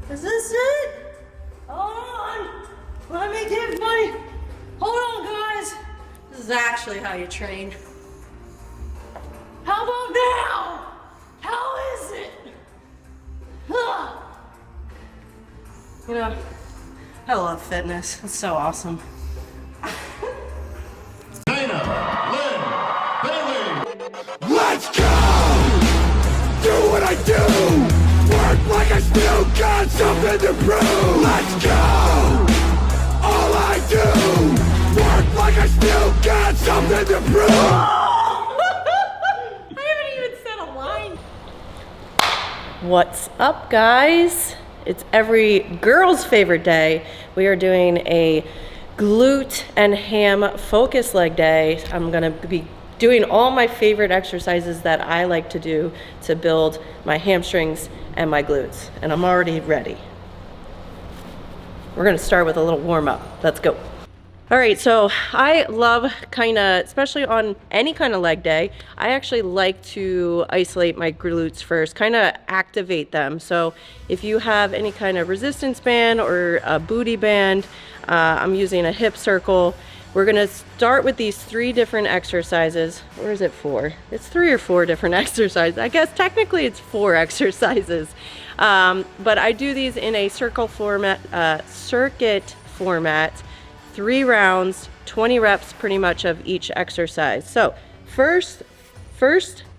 Is this it? Hold on. Let me give my, hold on guys. This is actually how you train. How about now? How is it? Ugh. You know, I love fitness. It's so awesome. Let's go! Do what I do! Work like I still got something to prove! Let's go! All I do! Work like I still got something to prove! I haven't even said a line. What's up, guys? It's every girl's favorite day. We are doing a glute and ham focus leg day. I'm gonna be doing all my favorite exercises that I like to do to build my hamstrings and my glutes. And I'm already ready. We're gonna start with a little warm up. Let's go. All right, so I love especially on any kind of leg day, I actually like to isolate my glutes first, kind of activate them. So if you have any kind of resistance band or a booty band, I'm using a hip circle. We're gonna start with these 3 different exercises. Or is it 4? It's 3 or 4 different exercises. I guess technically it's 4 exercises. But I do these in a circuit format, 3 rounds, 20 reps pretty much of each exercise. So first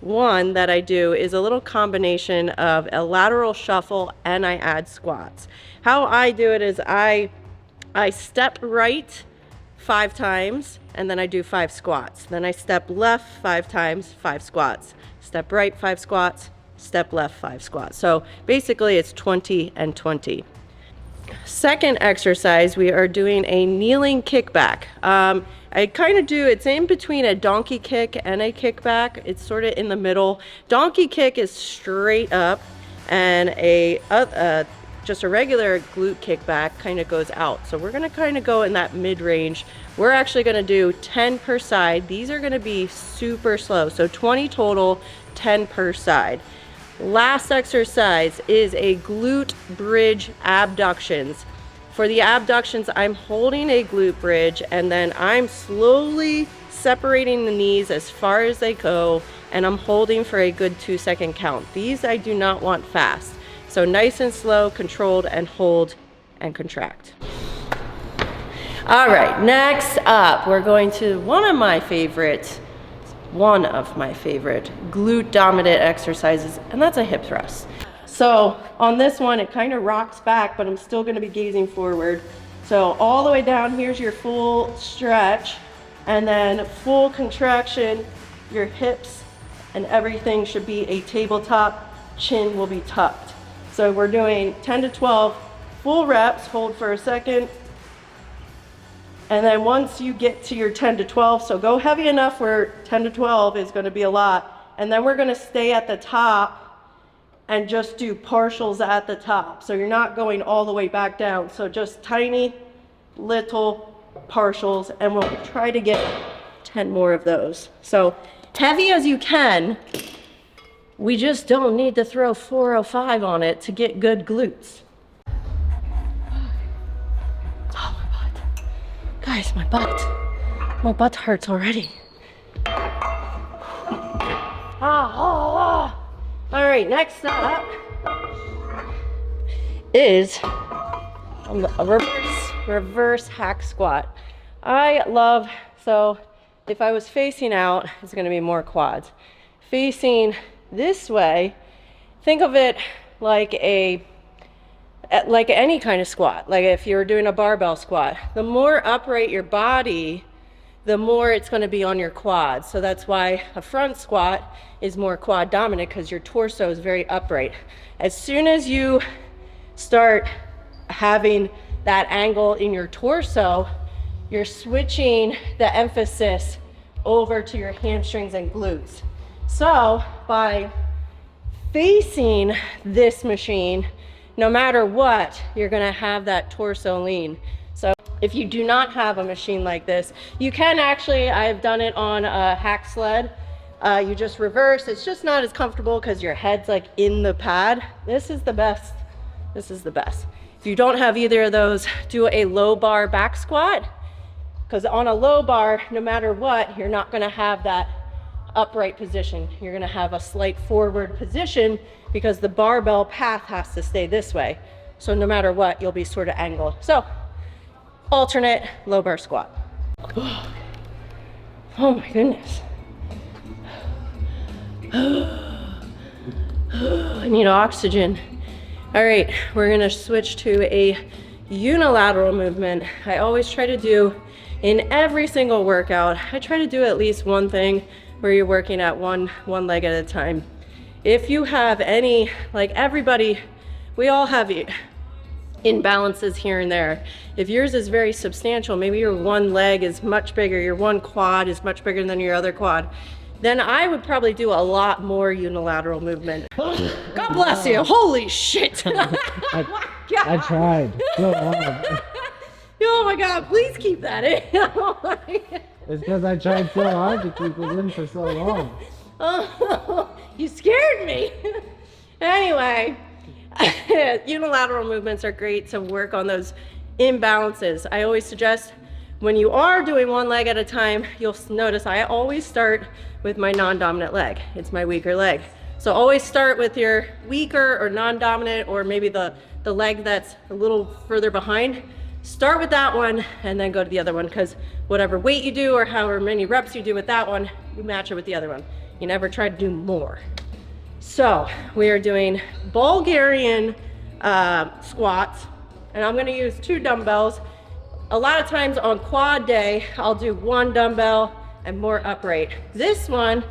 one that I do is a little combination of a lateral shuffle and I add squats. How I do it is I step right 5 times and then I do 5 squats. Then I step left 5 times, 5 squats. Step right 5 squats, step left 5 squats. So basically it's 20 and 20. Second exercise, we are doing a kneeling kickback. I kind of do, it's in between a donkey kick and a kickback. It's sort of in the middle. Donkey kick is straight up and just a regular glute kickback kind of goes out. So we're gonna kind of go in that mid-range. We're actually gonna do 10 per side. These are gonna be super slow. So 20 total, 10 per side. Last exercise is a glute bridge abductions. For the abductions, I'm holding a glute bridge and then I'm slowly separating the knees as far as they go and I'm holding for a good 2-second count. These I do not want fast. So nice and slow, controlled, and hold and contract. All right, next up, we're going to one of my favorite glute dominant exercises, and that's a hip thrust. So on this one, it kind of rocks back, but I'm still gonna be gazing forward. So all the way down, here's your full stretch, and then full contraction, your hips and everything should be a tabletop, chin will be tucked. So we're doing 10 to 12 full reps, hold for a second. And then once you get to your 10 to 12, so go heavy enough where 10 to 12 is gonna be a lot. And then we're gonna stay at the top and just do partials at the top. So you're not going all the way back down. So just tiny little partials and we'll try to get 10 more of those. So heavy as you can. We just don't need to throw 405 on it to get good glutes. Oh, my butt. Guys, my butt hurts already. All right, next up is a reverse hack squat. So if I was facing out, it's gonna be more quads. Facing this way, think of it like any kind of squat. Like if you're doing a barbell squat, the more upright your body, the more it's going to be on your quads. So that's why a front squat is more quad dominant, because your torso is very upright. As soon as you start having that angle in your torso, you're switching the emphasis over to your hamstrings and glutes. So by facing this machine, no matter what, you're gonna have that torso lean. So if you do not have a machine like this, you can actually, I've done it on a hack sled. You just reverse. It's just not as comfortable because your head's like in the pad. This is the best This is the best. If you don't have either of those, do a low bar back squat, because on a low bar, no matter what, you're not gonna have that upright position. You're gonna have a slight forward position because the barbell path has to stay this way. So no matter what, you'll be sort of angled. So alternate low bar squat. Oh my goodness. I need oxygen. All right, we're gonna switch to a unilateral movement. I always try to do in every single workout, I try to do at least one thing where you're working at one leg at a time. If you have any, like everybody, we all have imbalances here and there. If yours is very substantial, maybe your one leg is much bigger, your one quad is much bigger than your other quad, then I would probably do a lot more unilateral movement. God bless you. Holy shit. I tried so hard. Oh my God, please keep that in. It's because I tried so hard to keep it in for so long. Oh, you scared me. Anyway, unilateral movements are great to work on those imbalances. I always suggest when you are doing one leg at a time, you'll notice I always start with my non-dominant leg. It's my weaker leg. So always start with your weaker or non-dominant, or maybe the leg that's a little further behind. Start with that one and then go to the other one, because whatever weight you do or however many reps you do with that one, you match it with the other one. You never try to do more. So we are doing Bulgarian squats, and I'm gonna use 2 dumbbells. A lot of times on quad day, I'll do 1 dumbbell and more upright. This one,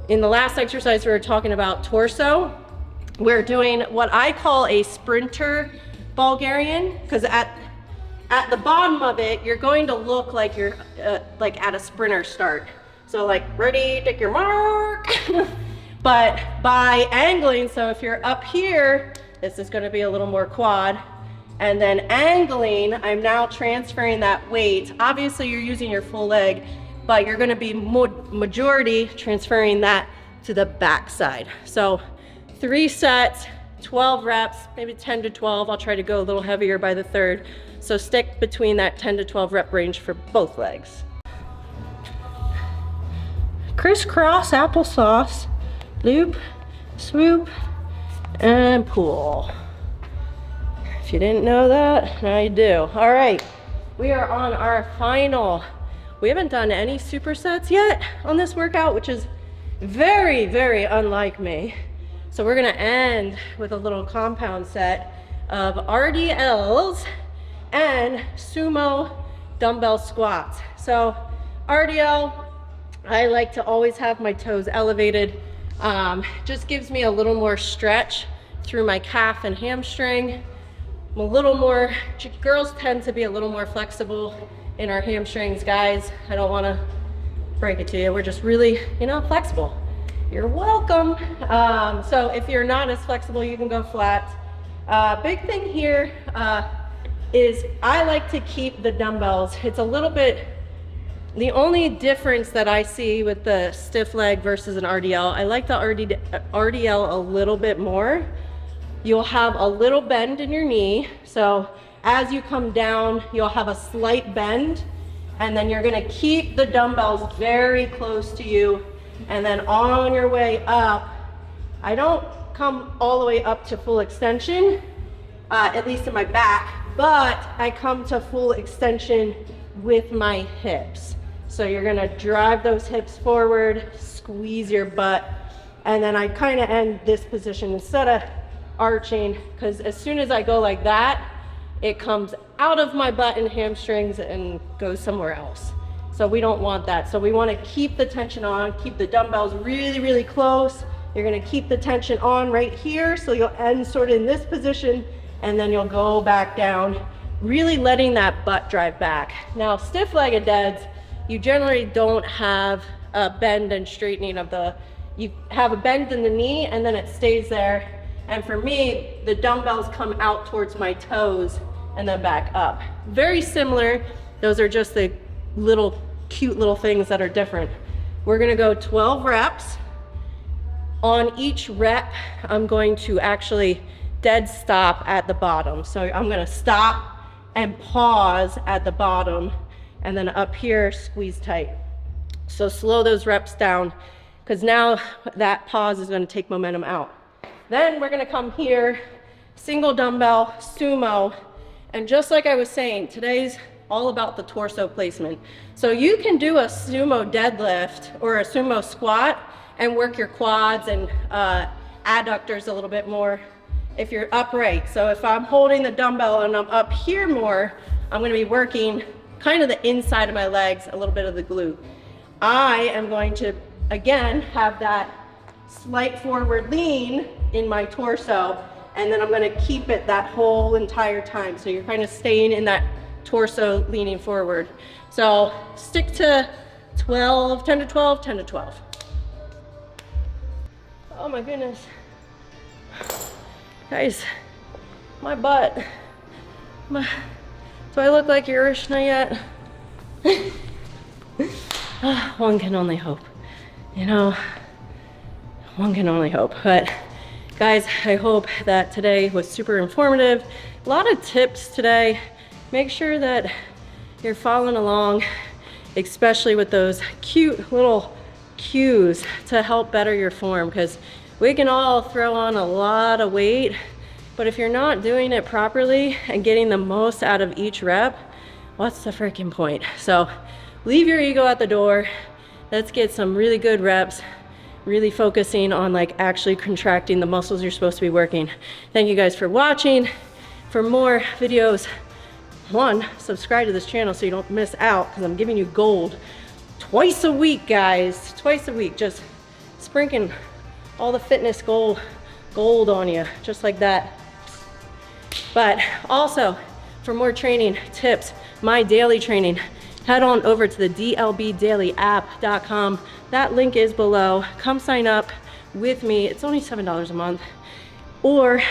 in the last exercise we were talking about torso, we're doing what I call a sprinter Bulgarian, because at the bottom of it, you're going to look like you're like at a sprinter start. So like, ready, take your mark. But by angling, so if you're up here, this is gonna be a little more quad. And then angling, I'm now transferring that weight. Obviously you're using your full leg, but you're gonna be majority transferring that to the back side. So 3 sets, 12 reps, maybe 10 to 12. I'll try to go a little heavier by the third. So stick between that 10 to 12 rep range for both legs. Crisscross applesauce, loop, swoop, and pull. If you didn't know that, now you do. All right, we are on our final. We haven't done any supersets yet on this workout, which is very, very unlike me. So we're gonna end with a little compound set of RDLs and sumo dumbbell squats. So RDL, I like to always have my toes elevated. Just gives me a little more stretch through my calf and hamstring. I'm a little more, girls tend to be a little more flexible in our hamstrings. Guys, I don't want to break it to you, we're just really, flexible. You're welcome. So if you're not as flexible, you can go flat. Big thing here is I like to keep the dumbbells. It's a little bit, the only difference that I see with the stiff leg versus an RDL, I like the RDL a little bit more. You'll have a little bend in your knee. So as you come down, you'll have a slight bend, and then you're gonna keep the dumbbells very close to you. And then on your way up, I don't come all the way up to full extension, at least in my back, but I come to full extension with my hips. So you're gonna drive those hips forward, squeeze your butt, and then I kind of end this position instead of arching, because as soon as I go like that, it comes out of my butt and hamstrings and goes somewhere else. So we don't want that. So we want to keep the tension on, keep the dumbbells really, really close. You're going to keep the tension on right here, so you'll end sort of in this position, and then you'll go back down, really letting that butt drive back. Now, stiff-legged deads, you generally don't have a bend and straightening of you have a bend in the knee and then it stays there. And for me, the dumbbells come out towards my toes and then back up. Very similar. Those are just the little cute little things that are different. We're gonna go 12 reps. On each rep, I'm going to actually dead stop at the bottom. So I'm gonna stop and pause at the bottom, and then up here, squeeze tight. So slow those reps down, because now that pause is gonna take momentum out. Then we're gonna come here, single dumbbell, sumo, and just like I was saying, today's all about the torso placement. So you can do a sumo deadlift or a sumo squat and work your quads and adductors a little bit more if you're upright. So if I'm holding the dumbbell and I'm up here more, I'm gonna be working kind of the inside of my legs, a little bit of the glute. I am going to, again, have that slight forward lean in my torso, and then I'm gonna keep it that whole entire time. So you're kind of staying in that torso leaning forward. So stick to 12, 10 to 12, 10 to 12. Oh my goodness. Guys, my butt. Do I look like Urishna yet? One can only hope. You know, one can only hope. But guys, I hope that today was super informative. A lot of tips today. Make sure that you're following along, especially with those cute little cues to help better your form, because we can all throw on a lot of weight, but if you're not doing it properly and getting the most out of each rep, what's the freaking point? So leave your ego at the door. Let's get some really good reps, really focusing on like actually contracting the muscles you're supposed to be working. Thank you guys for watching. For more videos, one, subscribe to this channel so you don't miss out, because I'm giving you gold twice a week, guys. Twice a week, just sprinkling all the fitness gold on you, just like that. But also, for more training tips, my daily training, head on over to the dlbdailyapp.com. That link is below. Come sign up with me. It's only $7 a month. Or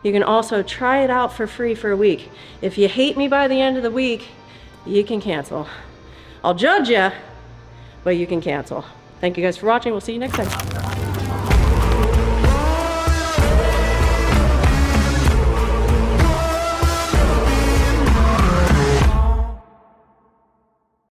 you can also try it out for free for a week. If you hate me by the end of the week, you can cancel. I'll judge you, but you can cancel. Thank you guys for watching. We'll see you next time.